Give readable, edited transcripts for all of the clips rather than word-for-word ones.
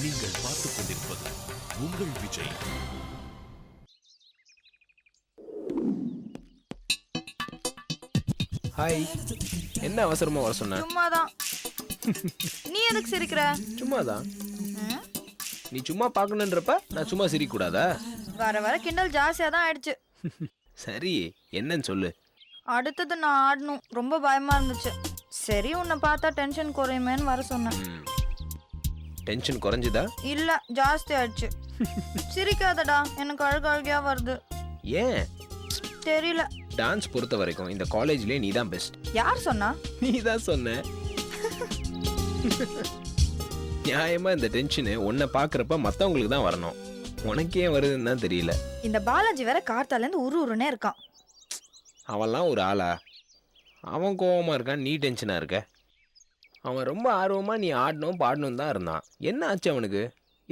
நீங்கள் பார்த்துக் கொண்டிருப்பது உங்கள் விஜய். ஹாய். என்ன அவசரமா வர சொன்ன? சும்மாதான். நீ எதுக்கு சிரிக்கிற? சும்மாதான். நீ சும்மா பார்க்கணுன்றப்ப நான் சும்மா சிரிக்க கூடாதா? வர வர கிண்டல் ஜாஸ்தியா தான் ஆயிடுச்சு. சரி, என்னன்னு சொல்லு. அடுத்தது நான் ஆடணும், ரொம்ப பயமா இருந்துச்சு. சரி, உன்னை பார்த்தா டென்ஷன் குறையுமேன்னு வர சொன்னேன். டென்ஷன் குறைஞ்சுதா? இல்ல, ஜாஸ்தி ஆயிடுச்சு. சிரிக்காதடா, எனக்கு அழுகையா வருது. ஏன்? தெரியல. டான்ஸ் பொறுத்த வரைக்கும் இந்த காலேஜ்லயே நீ தான் பெஸ்ட். யார் சொன்னா? நீ தான் சொன்ன. நியாயமா இந்த டென்ஷனு உன்னை பாக்குறப்ப மத்தவங்களுக்கு தான் வரணும், உனக்கே வருதுன்னு தான் தெரியல. இந்த பாலாஜி வேற கார்த்தால இருந்து உருன்னே இருக்கான். அவன்லாம் ஒரு ஆளா? அவன் கோவமா இருக்கான், நீ டென்ஷனா இருக்க. அவன் ரொம்ப ஆர்வமா நீ ஆடணும் பாடணும் தான் இருந்தான். என்ன ஆச்சு அவனுக்கு?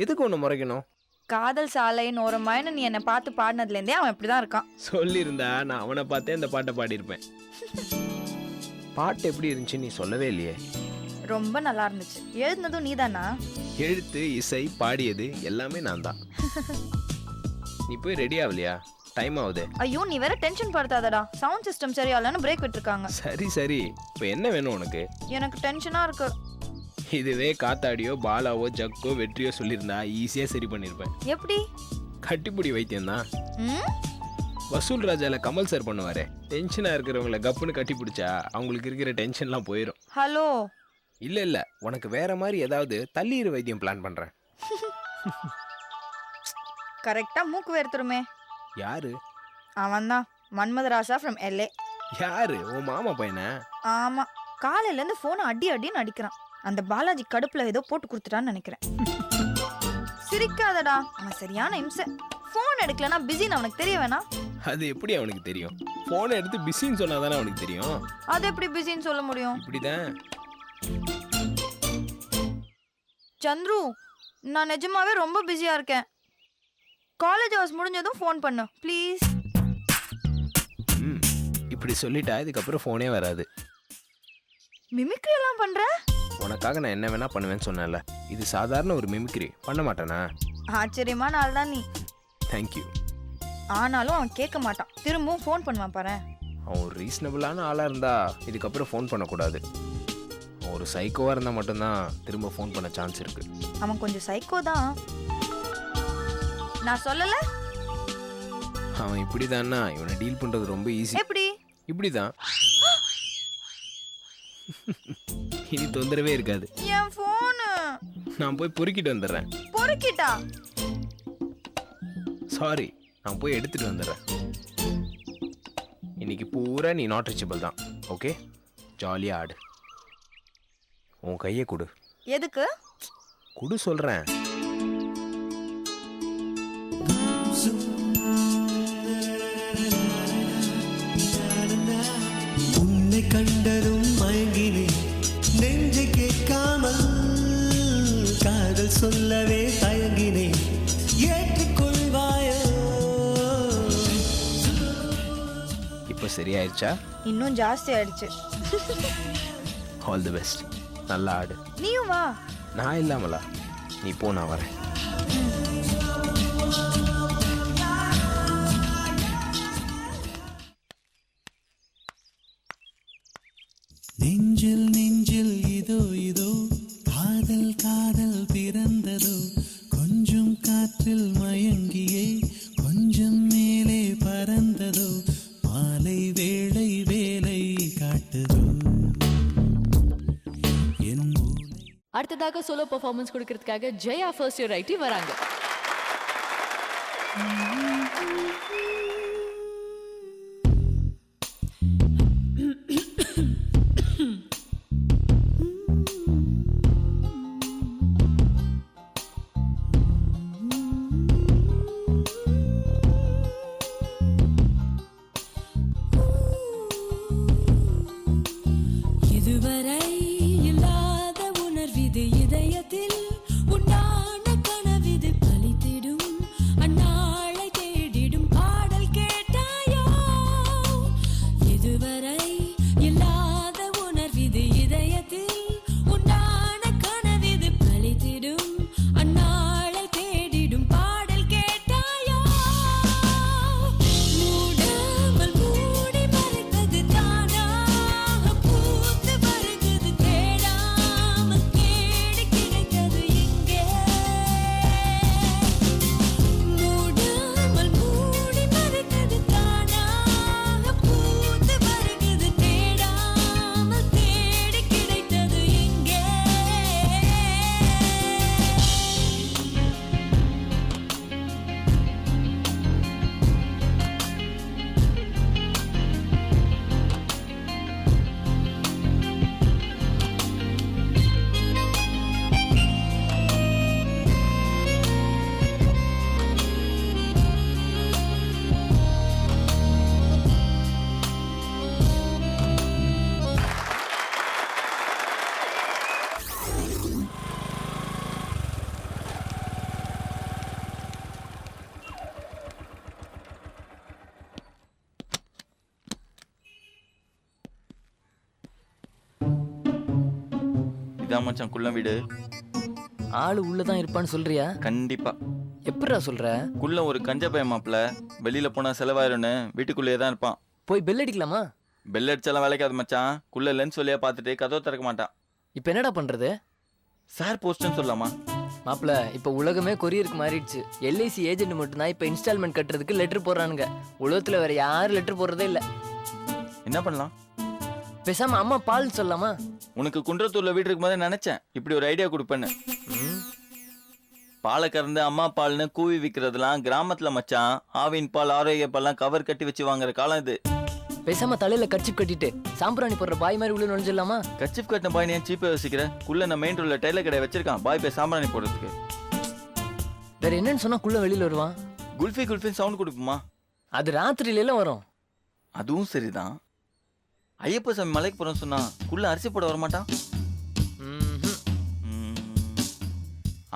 எதுக்கு ஒன்று முறைக்கணும்? காதல் சாலைன்னு ஒரு மைனு நீ என்னை பார்த்து பாடினதுல இருந்தே அவன் இப்படிதான் இருக்கான். சொல்லியிருந்தா நான் அவனை பார்த்தே இந்த பாட்டை பாடியிருப்பேன். பாட்டு எப்படி இருந்துச்சு நீ சொல்லவே இல்லையே. ரொம்ப நல்லா இருந்துச்சு. எழுதுனதும் நீதானா? எழுத்து, இசை, பாடியது எல்லாமே நான் தான். நீ போய் ரெடி ஆகலையா? டைம் ஆகுது. ஐயோ, நீ வேற டென்ஷன் படுத்தாதடா. சவுண்ட் சிஸ்டம் சரியாலன்னு பிரேக் விட்டுருக்காங்க. சரி சரி, இப்போ என்ன வேணும் உனக்கு? எனக்கு டென்ஷனா இருக்கு. இதுவே காத்தாடியோ பாலாவோ ஜக்கோ வெற்றியோ சொல்லியிருந்தா ஈஸியா சரி பண்ணிருப்பேன். எப்படி? கட்டிப்புடி வைத்தியம் தான். வசூல் ராஜால கமல் சார் பண்ணுவாரே, டென்ஷனா இருக்கிறவங்களை கப்புன்னு கட்டி பிடிச்சா அவங்களுக்கு இருக்கிற டென்ஷன்லாம் போயிடும். ஹலோ. இல்ல இல்ல, உனக்கு வேற மாதிரி ஏதாவது தள்ளீர் வைத்தியம் பிளான் பண்றேன். கரெக்டா மூக்கு வேர்த்துருமே. யாரு? அவன்தான், மன்மதராசா ஃப்ரம் LA. யாரு? உன் மாமா பையனா? ஆமா, காலையில இருந்து போனை அடி அடின்னு அடிக்கிறான். அந்த பாலாஜி கடுப்புல ஏதோ போட்டு கொடுத்துட்டான்னு நினைக்கிறேன். சிரிக்காதடா, அவன் சரியான இம்சை. போன் எடுக்கலனா பிஸின்னு அவனுக்கு தெரிய வேணா? அது எப்படி அவனுக்கு தெரியும்? போனை எடுத்து பிஸின்னு சொன்னாதானே அவனுக்கு தெரியும். அது எப்படி பிஸின்னு சொல்ல முடியும்? இப்படிதான். சந்துரு, நான் நிஜமாவே ரொம்ப பிஸியா இருக்கேன். காலேஜ் ஹவர்ஸ் முடிஞ்சதும் ஃபோன் பண்ணு ப்ளீஸ். இப்படி சொல்லிட்டா இதுக்கப்புறம் ஃபோனே வராது. மிமிக்ரி எல்லாம் பண்ற? உனக்காக நான் என்ன வேணா பண்ணுவேன்னு சொன்னேன்ல, இது சாதாரண ஒரு மிமிக்ரி. பண்ண மாட்டானா? ஆச்சரியமான ஆள் தான் நீ. தேங்க்யூ. ஆனாலும் அவன் கேட்க மாட்டான், திரும்பவும் ஃபோன் பண்ணுவான் பாரு. அவன் ஒரு ரீசனபிளான ஆளாக இருந்தா இதுக்கப்புறம் ஃபோன் பண்ணக்கூடாது. ஒரு சைக்கோவாக இருந்தால் மட்டும்தான் திரும்ப ஃபோன் பண்ண சான்ஸ் இருக்கு. அவன் கொஞ்சம் சைக்கோ தான், நான் சொல்லல. அவன் இப்படிதான்னா இவனை டீல் பண்றது ரொம்ப ஈஸி. எப்படி? இப்படிதான். இனி தொந்தரவே இருக்காது. என் போனு நான் போய் பொறுக்கிட்டு வந்துடுறேன். பொறுக்கிட்டா? சாரி, நான் போய் எடுத்துட்டு வந்துடுறேன். இன்னைக்கு பூரா நீ நாட் ரீச்சபிள் தான். ஓகே, ஜாலியாக ஆடு. உன் கையை கொடு. எதுக்கு? கொடு சொல்றேன். உன்னை கண்டதும் மயங்கினேன், நெஞ்சை கேட்காமல் காதல் சொல்லவே தயங்கினேன், ஏற்றுக்கொள்வாயோ? இப்போ சரியாயிடுச்சா? இன்னும் ஜாஸ்தி ஆயிடுச்சு. All the best. நல்லா ஆடு. நீயும் வா. நான் இல்லாமலா? நீ போ, நான் வரேன். நெஞ்சில் நெஞ்சில் இதோ இதோ காதல் காதல் பிறந்ததோ, கொஞ்சம் காற்றில் மயங்கியே கொஞ்சம் மேலே பறந்ததோ, மாலை வேளை வேலை காட்டுதோ. அடுத்ததாக சோலோ பெர்ஃபார்மன்ஸ் கொடுக்கறதுக்காக ஜெயா ஃபர்ஸ்ட் இயர் ஐடி வராங்க. இதுவரை இல்லாத உணர்விது இதயத்தில் உண்டான கனவிது பலித்திடும் அந்நாளை தேடிடும் பாட இதான் மச்சான் குள்ள வீடு. ஆளு உள்ளதான் இருப்பான்னு சொல்றியா? கண்டிப்பா. எப்படிடா சொல்ற? குள்ள ஒரு கஞ்ச பையன் மாப்பிள்ள, வெளியில போனா செலவாயிரும்னு வீட்டுக்குள்ளேயே தான் இருப்பான். போய் பெல் அடிக்கலாமா? பெல் அடிச்சாலும் வேலைக்காது மச்சான். குள்ள லென்ஸ் வழியா பார்த்துட்டு கதவை திறக்க மாட்டான். இப்ப என்னடா பண்றது? சார் போஸ்ட்னு சொல்லலாமா? மாப்பிள, இப்ப உலகமே கொரியருக்கு மாறிடுச்சு. எல்ஐசி ஏஜென்ட் மட்டும்தான் இப்ப இன்ஸ்டால்மெண்ட் கட்டுறதுக்கு லெட்டர் போடுறானுங்க. உலகத்துல வேற யாரும் லெட்டர் போடுறதே இல்ல. என்ன பண்ணலாம்? பேசாம அம்மா பால் சொல்லலாமா? உனக்கு குன்றத்தூர்ல வீடு இருக்கும் போதே நினைச்சேன் இப்படி ஒரு ஐடியா கொடுப்பேன்னு. பாலை கறந்து அம்மா பால்னு கூவி விற்கிறதுலாம் கிராமத்துல மச்சான். ஆவின் பால், ஆரோக்கிய பால்லாம் கவர் கட்டி வச்சு வாங்குற காலம் இது. பேசாம தலையில கர்ச்சிப் கட்டிட்டு சாம்பிராணி போடுற பாய் மாதிரி உள்ள நுழைஞ்சிடலாமா? கச்சிப் கட்டின பாய் ஏன் சீப்பா யோசிக்கிற? குள்ள நான் மெயின் ரோட்ல டைலர் கடை வச்சிருக்கான். பாய் போய் சாம்பிராணி போடுறதுக்கு. வேற என்னன்னு சொன்னா குள்ள வெளியில வருவான்? குல்ஃபி குல்ஃபின்னு சவுண்ட் கொடுப்போமா? அது ராத்திரியில எல்லாம் வரும். அதுவும் சரிதான். ஐயப்ப சாமி மலைக்கு போறோம்னு சொன்னா குள்ள அரிசி போட வரமாட்டான்.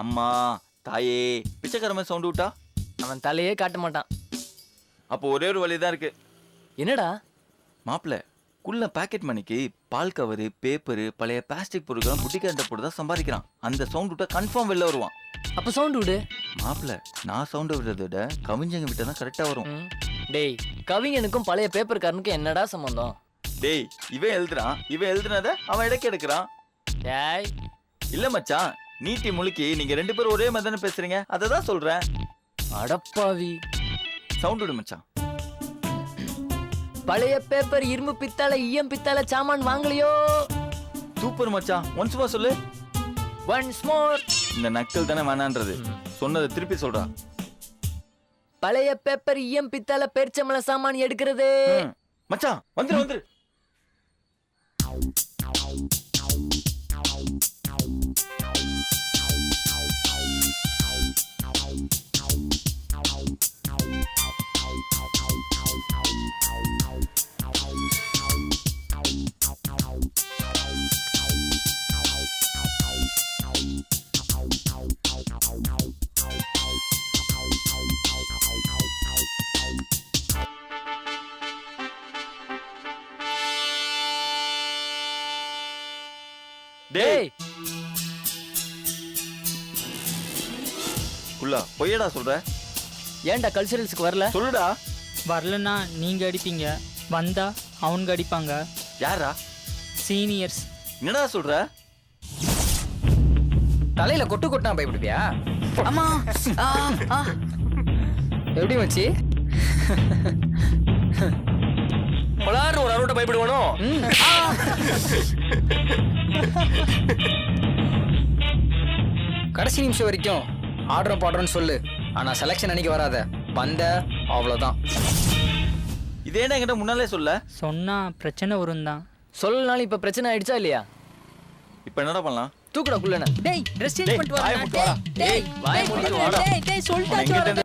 அம்மா தாயே பிச்சைக்காரமே சவுண்ட் விட்டா அவன் தலையே காட்ட மாட்டான். அப்போ ஒரே ஒரு வழிதான் இருக்கு. என்னடா? மாப்பிள்ள, குள்ள பாக்கெட் மணிக்கு பால் கவரு, பேப்பரு, பழைய பிளாஸ்டிக் பொருட்கள் புட்டிக்காரண்ட போட்டு தான் சம்பாதிக்கிறான். அந்த சவுண்ட் விட்டா கன்ஃபார்ம் வெளில வருவான். அப்ப சவுண்ட் விடு. மாப்பிள்ள, நான் சவுண்ட் விடுறத விட கவிஞங்க விட்டா தான் கரெக்டா வரும். டேய், கவிஞனுக்கும் பழைய பேப்பர்காரனுக்கும் என்னடா சம்பந்தம்? டேய், இவன் எழுதுறான், இவன் எழுதுனத அவன் இடக்கு எடுக்கிறான். டேய், இல்ல மச்சான், நீட்டி முழுக்கி நீங்க ரெண்டு பேரும் ஒரே மாதிரி தானே பேசுறீங்க. அதை தான் சொல்றேன். அடப்பாவி. சவுண்ட் விடு மச்சான். பழைய பேப்பர், இரும்பு பித்தாளை, ஈயம் பித்தாளை சாமான் வாங்கலையோ? சூப்பர் மச்சான், ஒன்ஸ் மோர் சொல்லு. Once more. இந்த நக்கல் தானே வேணான்றது. சொன்னதை திருப்பி சொல்றா. பழைய பேப்பர், ஈயம் பித்தாளை, பேர்ச்சம்பள சாமான் எடுக்கிறது. மச்சான் வந்துரு வந்துரு. டேய், குள்ளா பொய்யடா சொல்ற? ஏன்டா கல்ச்சரல்ஸ்க்கு வரல? சொல்லுடா. வரலன்னா நீங்க அடிப்பீங்க, வந்தா அவங்க அடிப்பாங்க. யாரா? சீனியர்ஸ். என்னடா சொல்ற? தலையில கொட்டு கொட்டா பயப்படுவியா? அம்மா எப்படி மச்சி? பலாறு ஒரு அரோட்ட பயப்படுவானோ? கடைசி நிமிஷம் வரைக்கும் ஆடுறோம் பாடுறோன்னு சொல்லு. ஆனா செலக்ஷன் அன்னைக்கு வராத. வந்த அவ்வளவுதான். இதே என்கிட்ட முன்னாலே சொல்ல. சொன்னா பிரச்சனை வரும் தான். சொல்லனாலும் இப்ப பிரச்சனை ஆயிடுச்சா இல்லையா? இப்ப என்னடா பண்ணலாம்? தூக்குடா குள்ளன. டேய், ட்ரெஸ் சேஞ்ச் பண்ணிட்டு வாயை மூட்டு வாடா. டேய், வாயை மூடிட்டு வாடா. டேய், சொல்லிட்டாச்சு.